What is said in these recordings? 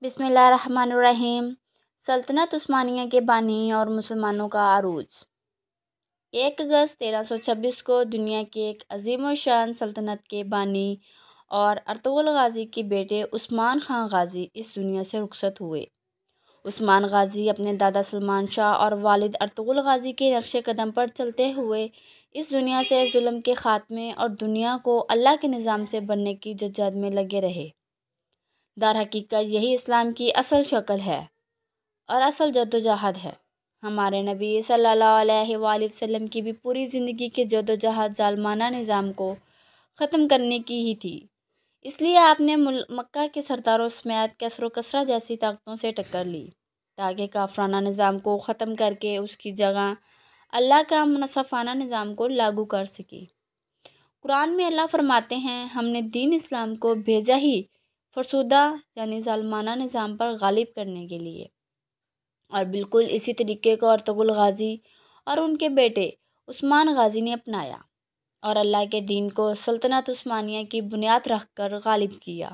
بسم اللہ الرحمن الرحیم۔ سلطنت عثمانیہ کے بانی اور مسلمانوں کا عروج۔ 1 اگست 1326 کو دنیا کی ایک عظیم الشان سلطنت کے بانی اور ارطغرل غازی کے بیٹے عثمان خان غازی اس دنیا سے رخصت ہوئے۔ عثمان غازی اپنے دادا سلمان شاہ اور والد ارطغرل غازی کے نقش قدم پر چلتے ہوئے اس دنیا سے ظلم کے خاتمے اور دنیا کو اللہ کے نظام سے بننے کی جدوجہد میں لگے رہے۔ در حقیقت یہی اسلام کی اصل شکل ہے اور اصل جدوجہد ہے۔ ہمارے نبی صلی اللہ علیہ وآلہ وسلم کی بھی پوری زندگی کی جدوجہد ظالمانہ نظام کو ختم کرنے کی ہی تھی۔ اس لیے آپ نے مکہ کے سرداروں سمیت کیسر و کسریٰ جیسی طاقتوں سے ٹکر لی تاکہ کافرانہ نظام کو ختم کر کے اس کی جگہ اللہ کا منصفانہ نظام کو لاگو کر سکی۔ قرآن میں اللہ فرماتے ہیں، ہم نے دین اسلام کو بھیجا ہی فرسودہ یعنی ظالمانہ نظام پر غالب کرنے کے لیے، اور بالکل اسی طریقے کو ارطغرل غازی اور ان کے بیٹے عثمان غازی نے اپنایا اور اللہ کے دین کو سلطنت عثمانیہ کی بنیاد رکھ کر غالب کیا۔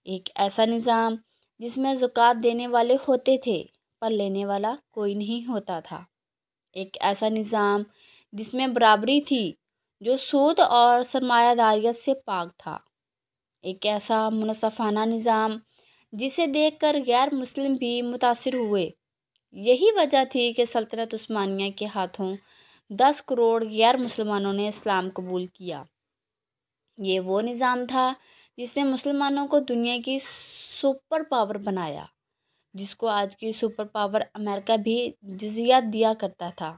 ایک ایسا نظام جس میں زکوٰۃ دینے والے ہوتے تھے پر لینے والا کوئی نہیں ہوتا تھا۔ ایک ایسا نظام جس میں برابری تھی جو سود اور سرمایہ داریت سے پاک تھا۔ ایک ایسا منصفانہ نظام جسے دیکھ کر غیر مسلم بھی متاثر ہوئے۔ یہی وجہ تھی کہ سلطنت عثمانیہ کے ہاتھوں 10 کروڑ غیر مسلمانوں نے اسلام قبول کیا۔ یہ وہ نظام تھا جس نے مسلمانوں کو دنیا کی سپر پاور بنایا، جس کو آج کی سپر پاور امریکہ بھی جزیہ دیا کرتا تھا۔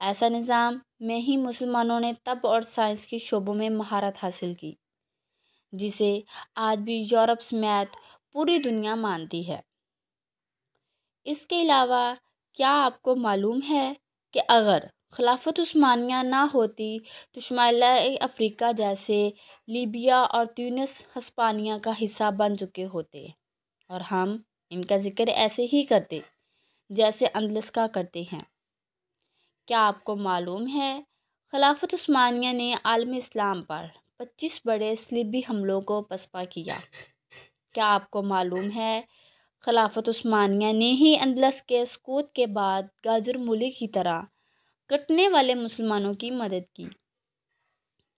ایسا نظام میں ہی مسلمانوں نے طب اور سائنس کے شعبوں میں مہارت حاصل کی، جسے آج بھی یورپ سمیت پوری دنیا مانتی ہے۔ اس کے علاوہ کیا آپ کو معلوم ہے کہ اگر خلافت عثمانیہ نہ ہوتی تو شمالی افریقہ جیسے لیبیا اور تیونس ہسپانیہ کا حصہ بن چکے ہوتے، اور ہم ان کا ذکر ایسے ہی کرتے جیسے اندلس کا کرتے ہیں۔ کیا آپ کو معلوم ہے خلافت عثمانیہ نے عالم اسلام پر 25 بڑے صلیبی حملوں کو پسپا کیا؟ کیا آپ کو معلوم ہے خلافت عثمانیہ نے ہی اندلس کے سقوط کے بعد گاجر مولی کی طرح کٹنے والے مسلمانوں کی مدد کی؟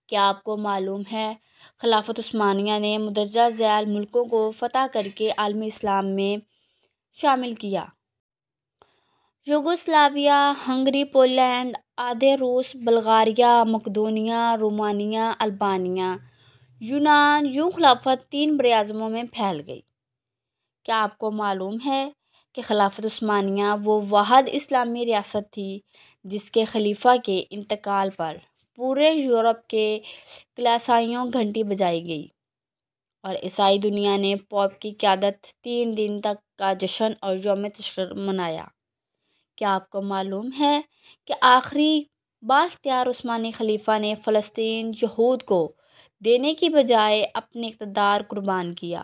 کیا آپ کو معلوم ہے خلافت عثمانیہ نے مندرجہ ذیل ملکوں کو فتح کر کے عالم اسلام میں شامل کیا؟ یوگوسلاویہ، ہنگری، پولینڈ، آدھے روس، بلغاریہ، مقدونیہ، رومانیہ، البانیہ، یونان، یوں خلافت 3 براعظموں میں پھیل گئی۔ کیا آپ کو معلوم ہے کہ خلافت عثمانیہ وہ واحد اسلامی ریاست تھی جس کے خلیفہ کے انتقال پر پورے یورپ کے کلیسائیوں گھنٹی بجائی گئی اور عیسائی دنیا نے پوپ کی قیادت 3 دن تک کا جشن اور یوم تشریق منایا؟ کیا آپ کو معلوم ہے کہ آخری بااختیار عثمانی خلیفہ نے فلسطین یہود کو دینے کی بجائے اپنے اقتدار قربان کیا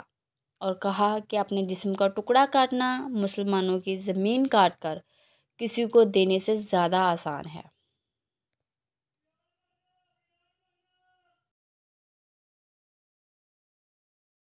اور کہا کہ اپنے جسم کا ٹکڑا کاٹنا مسلمانوں کی زمین کاٹ کر کسی کو دینے سے زیادہ آسان ہے۔